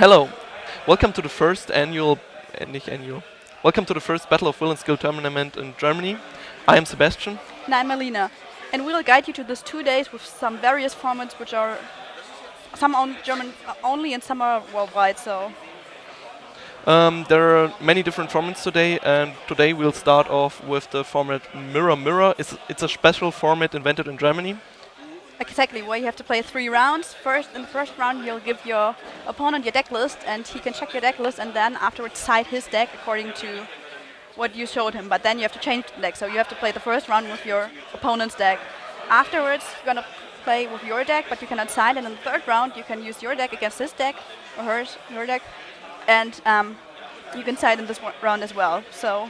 Hello, welcome to the first annual, nicht annual, welcome to the first Battle of Will and Skill tournament in Germany. I am Sebastian. And I'm Alina, and we'll guide you to this 2 days with some various formats, which are some on German only and some are worldwide. So There are many different formats today, and today we'll start off with the format Mirror Mirror. It's a special format invented in Germany. exactly, where you have to play 3 rounds. In the first round, you'll give your opponent your deck list, and he can check your deck list, and then afterwards side his deck according to what you showed him. But then you have to change the deck, so you have to play the first round with your opponent's deck. Afterwards, you're gonna play with your deck, but you cannot side. And in the third round, you can use your deck against his deck or her deck, and you can side in this round as well. So.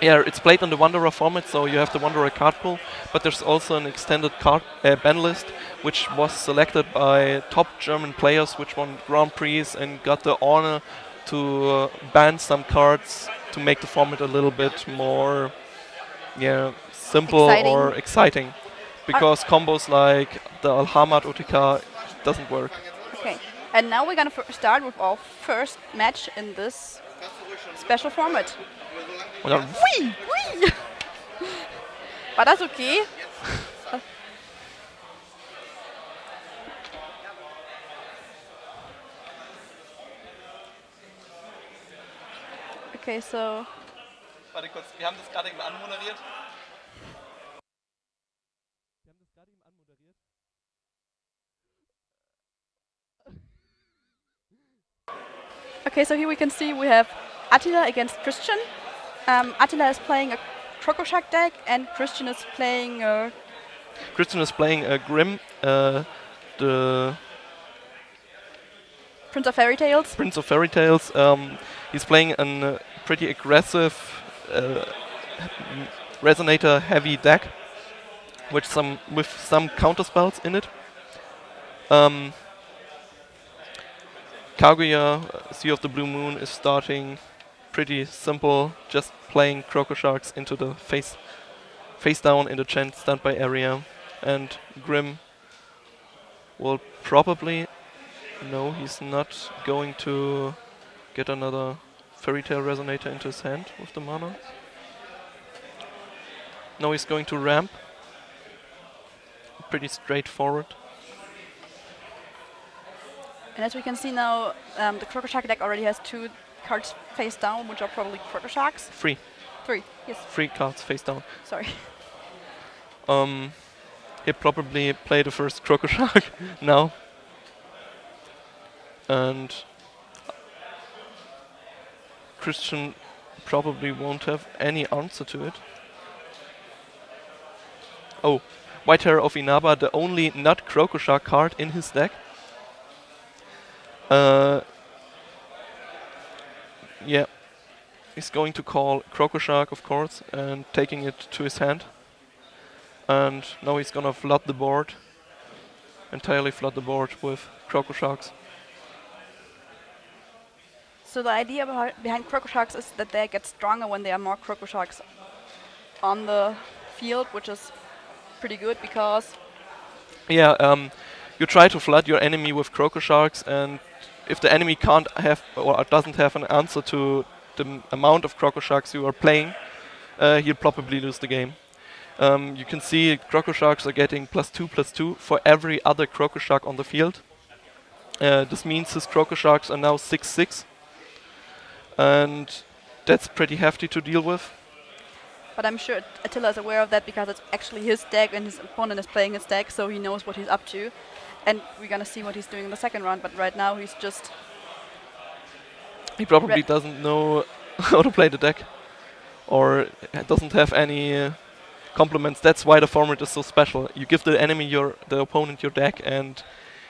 Yeah, it's played on the Wanderer format, so you have the Wanderer card pool, but there's also an extended card ban list, which was selected by top German players, which won Grand Prix and got the honor to ban some cards to make the format a little bit more, simple or exciting, because combos like the Alhamad OTK doesn't work. Okay, and now we're gonna start with our first match in this special format. Und dann Whee! War das okay? Okay, so. Warte kurz, wir haben das gerade eben anmoderiert. Okay, so here we can see we have Attila against Christian. Attila is playing a Crocoshack deck, and Christian is playing a... Grimm, the Prince of Fairy Tales. Prince of Fairy Tales. He's playing a pretty aggressive resonator-heavy deck with some counter spells in it. Kaguya, Sea of the Blue Moon, is starting pretty simple, just playing Crocosharks into the face down in the Chant standby area, and Grimm will probably... No, he's not going to get another Fairy Tale Resonator into his hand with the mana. No, he's going to ramp. Pretty straightforward. And as we can see now, the Crocoshack deck already has 2 cards face down, which are probably Crocosharks. 3. 3, yes. 3 cards face down. Sorry. He probably played the first Crocoshark now. And Christian probably won't have any answer to it. Oh, Weitere of Inaba, the only not Crocoshark card in his deck. Yeah, he's going to call Crocoshark, of course, and taking it to his hand. And now he's gonna flood the board, entirely flood the board with Crocosharks. So the idea behind Crocosharks is that they get stronger when there are more Crocosharks on the field, which is pretty good because... Yeah, you try to flood your enemy with Crocosharks, and if the enemy can't have or doesn't have an answer to the amount of Crocosharks you are playing, he'll probably lose the game. You can see Crocosharks are getting +2/+2 for every other Crocoshark on the field. This means his Crocosharks are now 6/6. And that's pretty hefty to deal with. But I'm sure Attila is aware of that because it's actually his deck and his opponent is playing his deck, so he knows what he's up to. And we're gonna see what he's doing in the second round, but right now he's just... He probably doesn't know how to play the deck, or doesn't have any complements. That's why the format is so special. You give the enemy the opponent your deck, and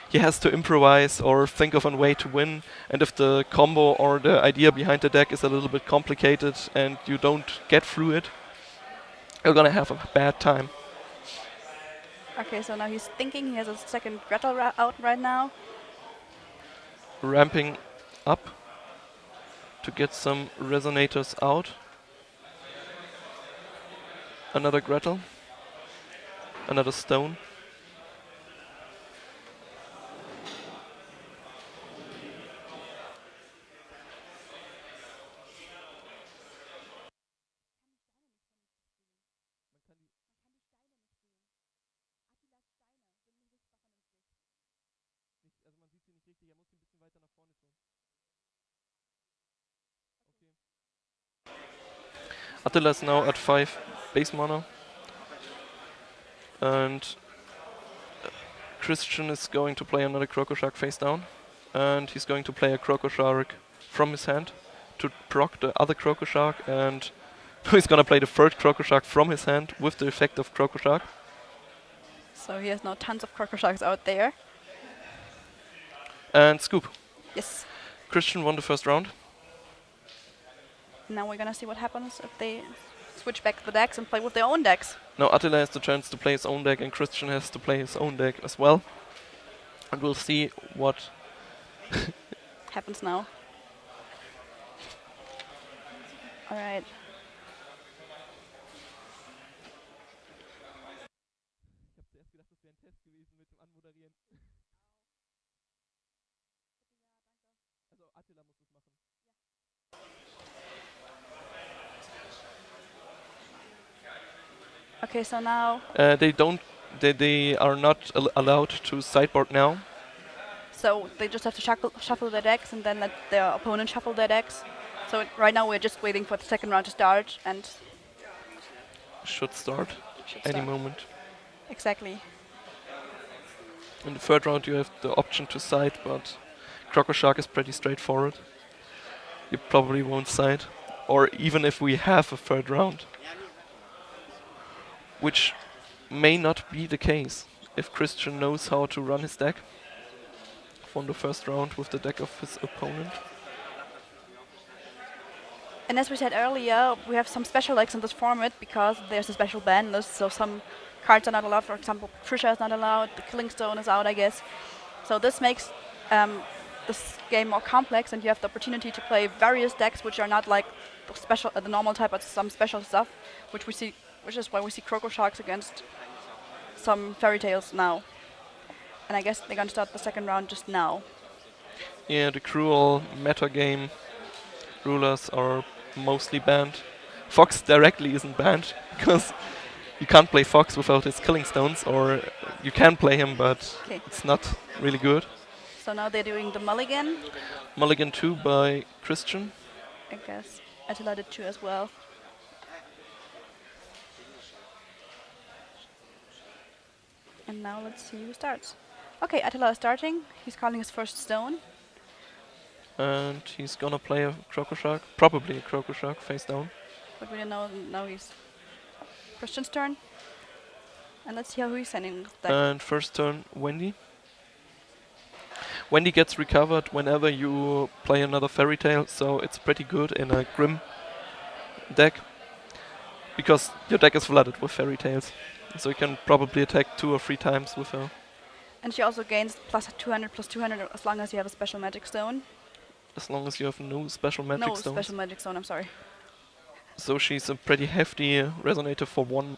he has to improvise or think of a way to win. And if the combo or the idea behind the deck is a little bit complicated and you don't get through it, you're gonna have a bad time. Okay, so now he's thinking. He has a second Gretel out right now. Ramping up to get some resonators out. Another Gretel. Another stone. Attila is now at 5 base mana. And Christian is going to play another Crocoshark face down. And he's going to play a Crocoshark from his hand to proc the other Crocoshark, and he's gonna play the third Crocoshark from his hand with the effect of Crocoshark. So he has now tons of Crocosharks out there. And scoop. Yes. Christian won the first round. Now we're gonna see what happens if they switch back the decks and play with their own decks. Now Attila has the chance to play his own deck, and Christian has to play his own deck as well. And we'll see what happens now. Alright. Okay, so now they are not allowed to sideboard now. so they just have to shuffle their decks and then let their opponent shuffle their decks. So right now we're just waiting for the second round to start, and Should start any moment. Exactly. In the third round you have the option to side, but Crocoshark is pretty straightforward. You probably won't side. Or even if we have a third round. Which may not be the case if Christian knows how to run his deck from the first round with the deck of his opponent. And as we said earlier, we have some special decks in this format because there's a special ban list, so some cards are not allowed. For example, Pressure is not allowed, the Killing Stone is out, I guess. So this makes this game more complex, and you have the opportunity to play various decks which are not like the special, the normal type, but some special stuff, which is why we see Crocosharks against some Fairy Tales now. And I guess they're going to start the second round just now. Yeah, the cruel meta game rulers are mostly banned. Fox directly isn't banned because you can't play Fox without his Killing Stones, or you can play him, but it's not really good. So now they're doing the Mulligan. Mulligan 2 by Christian. I guess Attila did 2 as well. And now let's see who starts. Okay, Attila is starting. He's calling his first stone. And he's gonna play a Crocoshark, probably a Crocoshark face down. But we don't know, now he's Christian's turn. And let's see how he's sending that. And first turn, Wendy. Wendy gets recovered whenever you play another Fairy Tale, so it's pretty good in a Grim deck. Because your deck is flooded with Fairy Tales. So you can probably attack 2 or 3 times with her. And she also gains +200 as long as you have a special magic stone. As long as you have no special magic stones. No special magic stone, I'm sorry. So she's a pretty hefty resonator for 1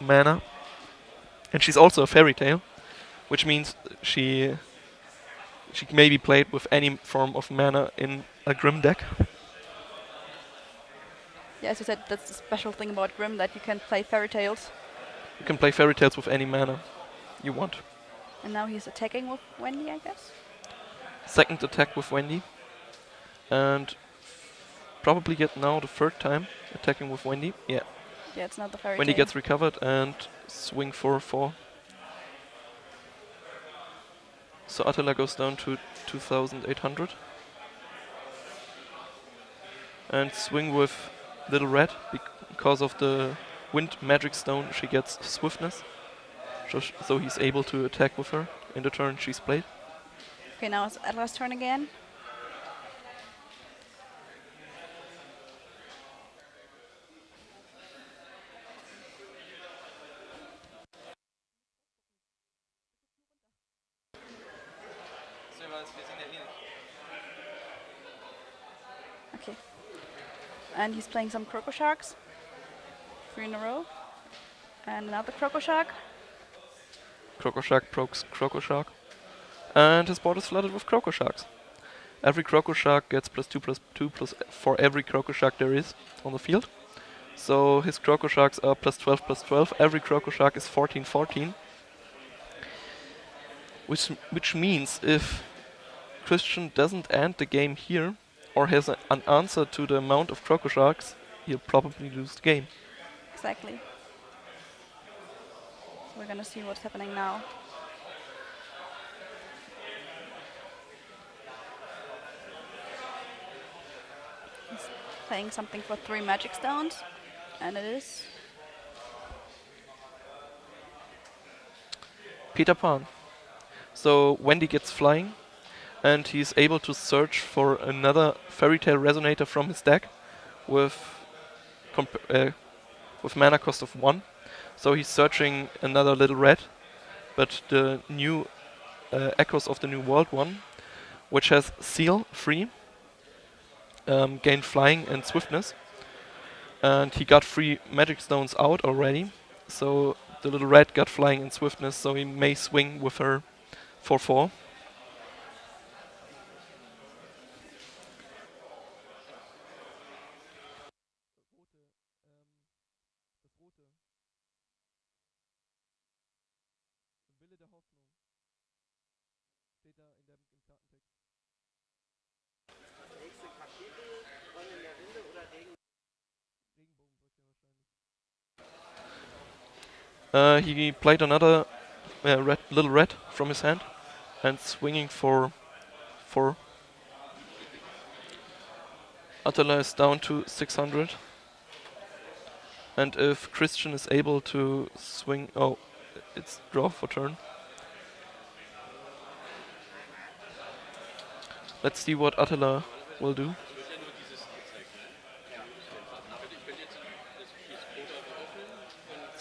mana. And she's also a Fairy Tale, which means she may be played with any form of mana in a Grim deck. Yeah, as you said, that's the special thing about Grim, that you can play Fairy Tales. You can play Fairy Tales with any mana you want. And now he's attacking with Wendy, I guess? Second attack with Wendy. And probably get now the third time attacking with Wendy. Yeah. Yeah, it's not the Fairy Wendy Tale. gets recovered and swing for 4. So Attila goes down to 2,800. And swing with Little Red because of the Wind Magic Stone. She gets swiftness, so he's able to attack with her in the turn she's played. Okay, now it's Attila's turn again. Okay. And he's playing some Crocosharks. 3 in a row. And another Crocoshark. Crocoshark procs Crocoshark. And his board is flooded with Crocosharks. Every Crocoshark gets +2/+2 for every Crocoshark there is on the field. So his Crocosharks are +12/+12. Every Crocoshark is 14/14. Which means if Christian doesn't end the game here, or has an answer to the amount of Croco Sharks, he'll probably lose the game. Exactly. So we're gonna see what's happening now. He's playing something for 3 magic stones, and it is Peter Pan. So Wendy gets flying, and he's able to search for another fairy tale resonator from his deck with mana cost of 1. So he's searching another little red, but the new Echoes of the New World one, which has Seal, free, gain flying and swiftness. And he got 3 magic stones out already, so the little red got flying and swiftness, so he may swing with her for 4. He played another little red from his hand and swinging for 4. Attila is down to 600. And if Christian is able to swing... Oh, it's draw for turn. Let's see what Attila will do.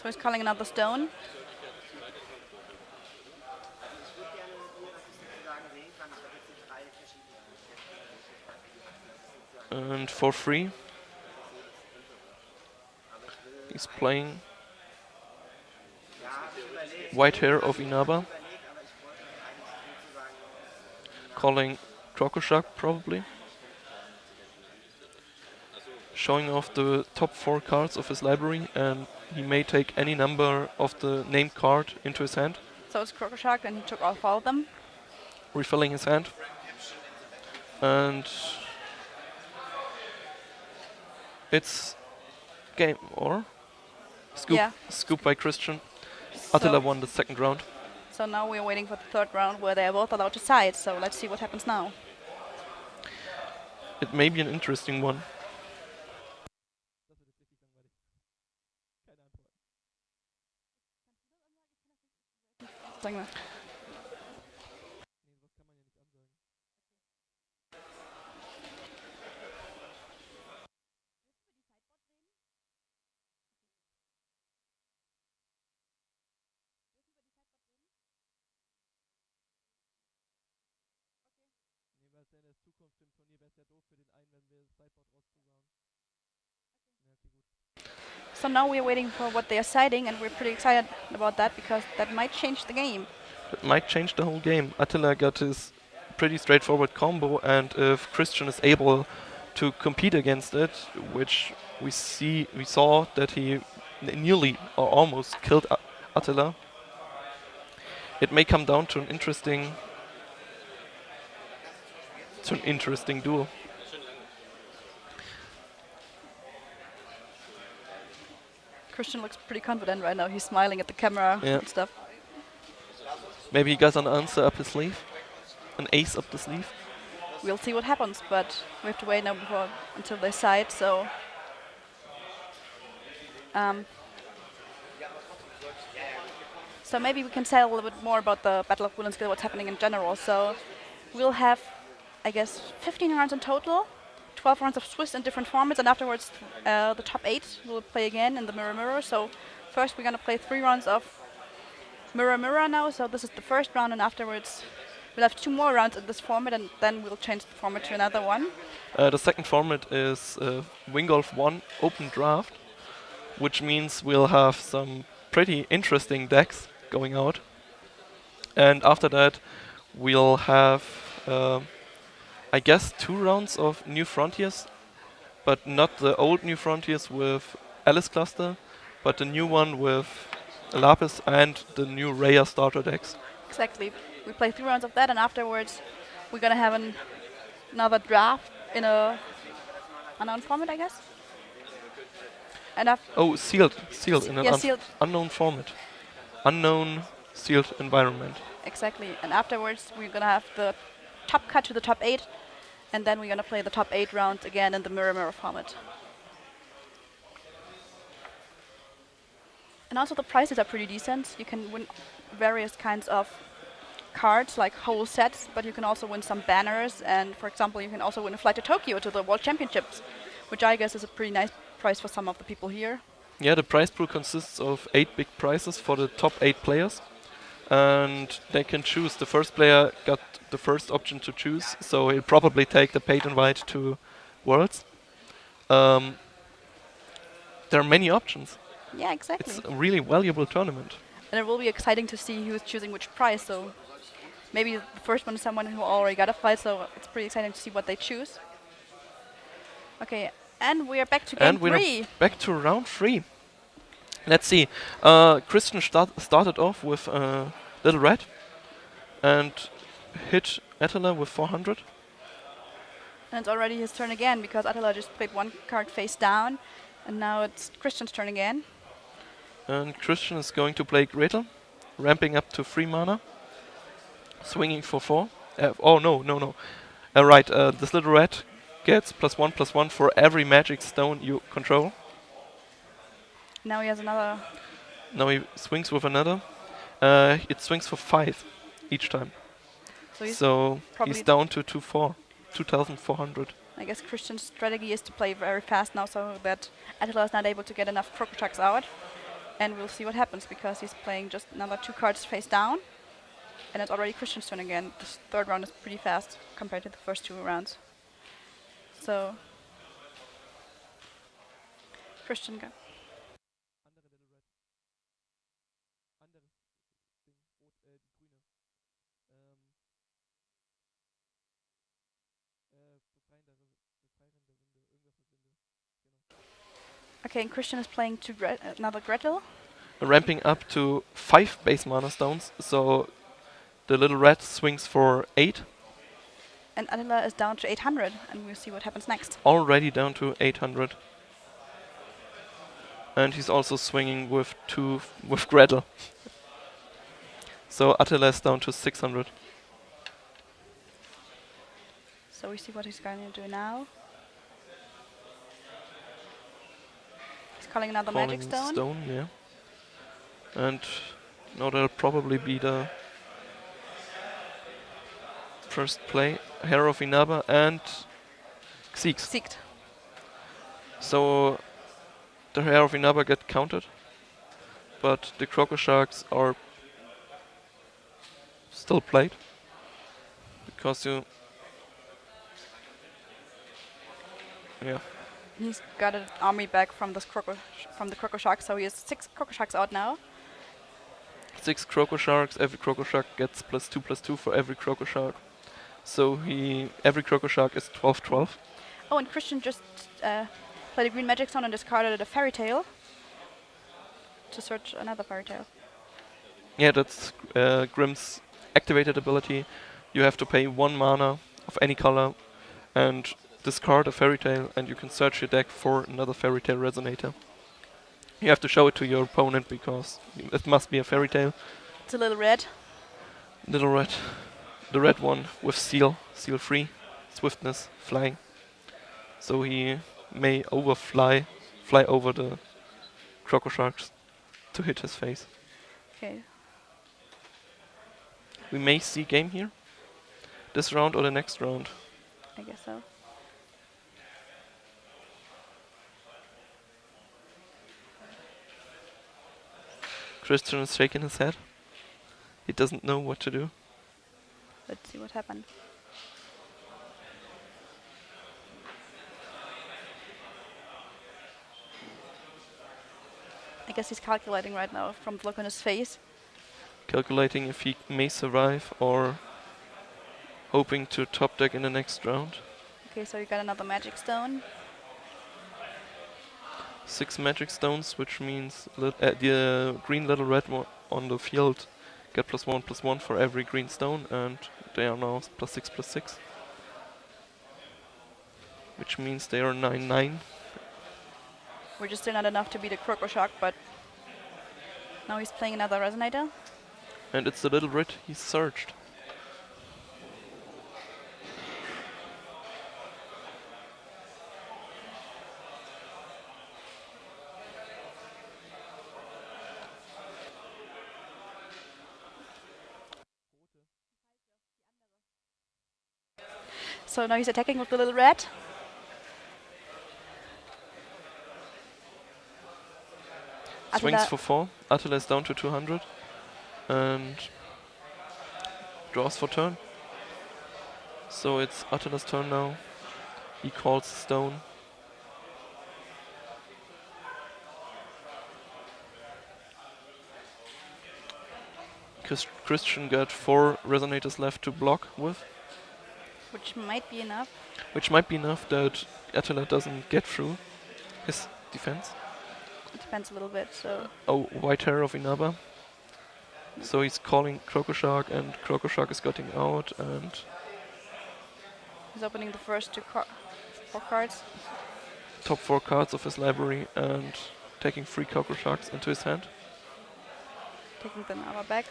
so he's calling another stone. And for free, he's playing White Hair of Inaba, calling Crocoshark probably, showing off the top 4 cards of his library, and he may take any number of the named card into his hand, So it's Crocoshark, and he took all 4 of them. refilling his hand. And it's game or scoop. Yeah. Scoop by Christian. Attila So, won the second round. so now we're waiting for the 3rd round where they are both allowed to side. So let's see what happens now. It may be an interesting one. Sag mal. So now we're waiting for what they are siding, and we're pretty excited about that because that might change the game. It might change the whole game. Attila got his pretty straightforward combo, and if Christian is able to compete against it, which we saw that he nearly or almost killed Attila, it may come down to an interesting duel. Christian looks pretty confident right now. He's smiling at the camera Yeah. and stuff. Maybe he got an answer up his sleeve, an ace up the sleeve. We'll see what happens, but we have to wait now until they side. So, so maybe we can say a little bit more about the Battle of Woodlands, what's happening in general. So we'll have, I guess, 15 rounds in total, 12 rounds of Swiss in different formats, and afterwards the top 8 will play again in the Mirror Mirror. So first we're going to play 3 rounds of Mirror Mirror now. So this is the first round, and afterwards we'll have 2 more rounds in this format, and then we'll change the format to another one. The second format is Wingolf 1 Open Draft, which means we'll have some pretty interesting decks going out. And after that, we'll have, I guess, 2 rounds of New Frontiers, but not the old New Frontiers with Alice Cluster, but the new one with Lapis and the new Raya starter decks. Exactly. We play 3 rounds of that, and afterwards we're gonna have another draft in a unknown format, I guess. And Oh, sealed in an yeah, sealed. unknown format, unknown sealed environment. Exactly. And afterwards, we're gonna have the top cut to the top 8, and then we're gonna play the top 8 rounds again in the mirror format. And also the prices are pretty decent. You can win various kinds of cards, like whole sets, but you can also win some banners. And for example, you can also win a flight to Tokyo to the World Championships, which I guess is a pretty nice price for some of the people here. Yeah, the prize pool consists of 8 big prizes for the top 8 players, and they can choose. The first player got the first option to choose, so he'll probably take the paid invite to Worlds. There are many options. Yeah, exactly. It's a really valuable tournament. And it will be exciting to see who's choosing which prize. So maybe the first one is someone who already got a flight, so it's pretty exciting to see what they choose. Okay, and we are back to game 3. And we're back to round 3. Let's see. Christian started off with Little Red and hit Attila with 400. And it's already his turn again, because Attila just played one card face down, and now it's Christian's turn again. And Christian is going to play Gretel, ramping up to 3 mana, swinging for 4. Oh, no. Right, this Little Red gets +1/+1 for every magic stone you control. Now he has another. Now he swings with another. It swings for 5 each time. So he's down to 2,400. I guess Christian's strategy is to play very fast now, so that Attila is not able to get enough Crocoshucks out. And we'll see what happens, because he's playing just another 2 cards face down. And it's already Christian's turn again. This third round is pretty fast compared to the first 2 rounds. So Christian go. Okay, and Christian is playing to another Gretel. Ramping up to 5 base mana stones, so the Little Red swings for 8. And Attila is down to 800, and we'll see what happens next. Already down to 800. And he's also swinging with Gretel. So Attila is down to 600. So we see what he's going to do now. He's calling another magic stone. Yeah. And now that'll probably be the first play. Hero of Inaba and Xyz. So the Hero of Inaba get countered, but the Crocoshucks are still played, because He's got an army back from the Crocoshuck, so he has 6 Crocoshucks out now. 6 Crocoshucks. Every Crocoshuck gets +2/+2 for every Crocoshuck. So every Crocoshuck is 12/12. Oh, and Christian just played a green magic stone and discarded a fairy tale to search another fairy tale. Yeah, that's Grimm's activated ability. You have to pay 1 mana of any color and discard a fairy tale, and you can search your deck for another fairy tale resonator. You have to show it to your opponent, because it must be a fairy tale. It's a Little Red. Little Red. The red one with seal 3, swiftness, flying. So he may fly over the Crocoshucks to hit his face. Okay. We may see game here. This round or the next round. I guess so. Christian is shaking his head. He doesn't know what to do. Let's see what happened. I guess he's calculating right now from the look on his face. Calculating if he may survive, or hoping to top deck in the next round. Okay, so you got another magic stone. 6 magic stones, which means the green Little Red on the field get +1/+1 for every green stone, and they are now +6/+6. Which means they are 9/9. Which is still not enough to beat a Croco Shark, but now he's playing another Resonator. And it's the little red he's searched. So now he's attacking with the little red. Swings Attila- for 4. Attila is down to 200. And draws for turn. So it's Attila's turn now. He calls stone. Christian got 4 resonators left to block with. Which might be enough. Which might be enough that Attila doesn't get through his defense. It depends a little bit, so... Oh, Weitere of Inaba. So he's calling Croco Shark, and Croco Shark is getting out, and... He's opening the first 4 cards. Top 4 cards of his library, and taking 3 Croco Sharks into his hand. Taking the Nava back.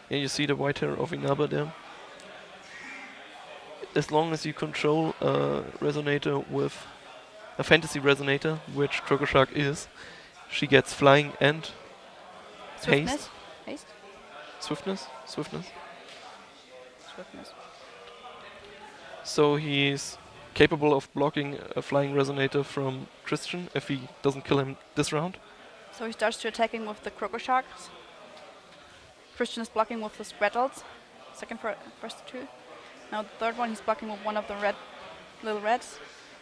Yeah, you see the Weitere of Inaba there. As long as you control a resonator with a fantasy resonator, which Croco Shark is, she gets flying and Swiftness. haste. Swiftness? Swiftness. Swiftness. So he's capable of blocking a flying resonator from Christian if he doesn't kill him this round. So he starts to attacking with the Croco Sharks. Christian is blocking with the Squattles. First 2. Now the third one he's blocking with one of the little reds.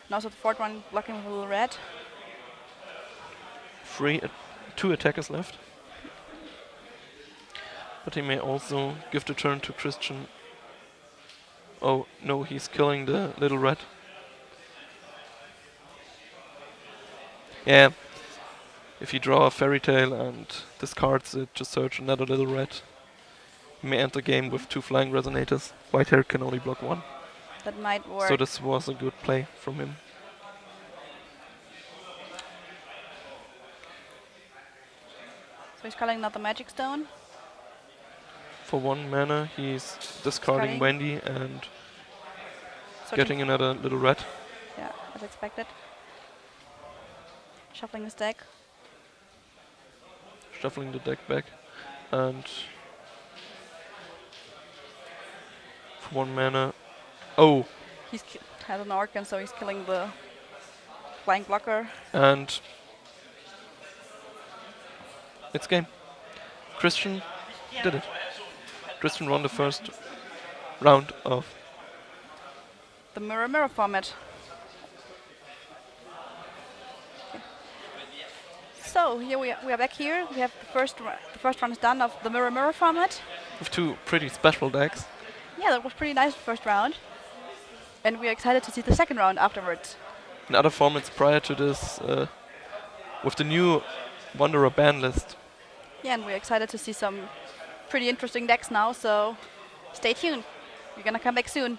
And also the fourth one blocking with a little red. 2 attackers left. But he may also give the turn to Christian. Oh no, he's killing the little red. Yeah. If you draw a fairy tale and discards it to search another little red, you may enter game with 2 flying resonators. Whitehair can only block 1. That might work. So this was a good play from him. So he's calling another magic stone. For 1 mana, he's discarding Wendy and getting another little red. Yeah, as expected. Shuffling his deck. Shuffling the deck back, and for 1 mana, oh! He's has an Arcan, so he's killing the flying blocker. And it's game. Christian did it. Christian won the first round of the mirror format. So here we are back here. We have the first round is done of the mirror format. With 2 pretty special decks. Yeah, that was pretty nice first round. And we are excited to see the second round afterwards. In other formats prior to this, with the new Wanderer ban list. Yeah, and we're excited to see some pretty interesting decks now, so stay tuned. We're gonna come back soon.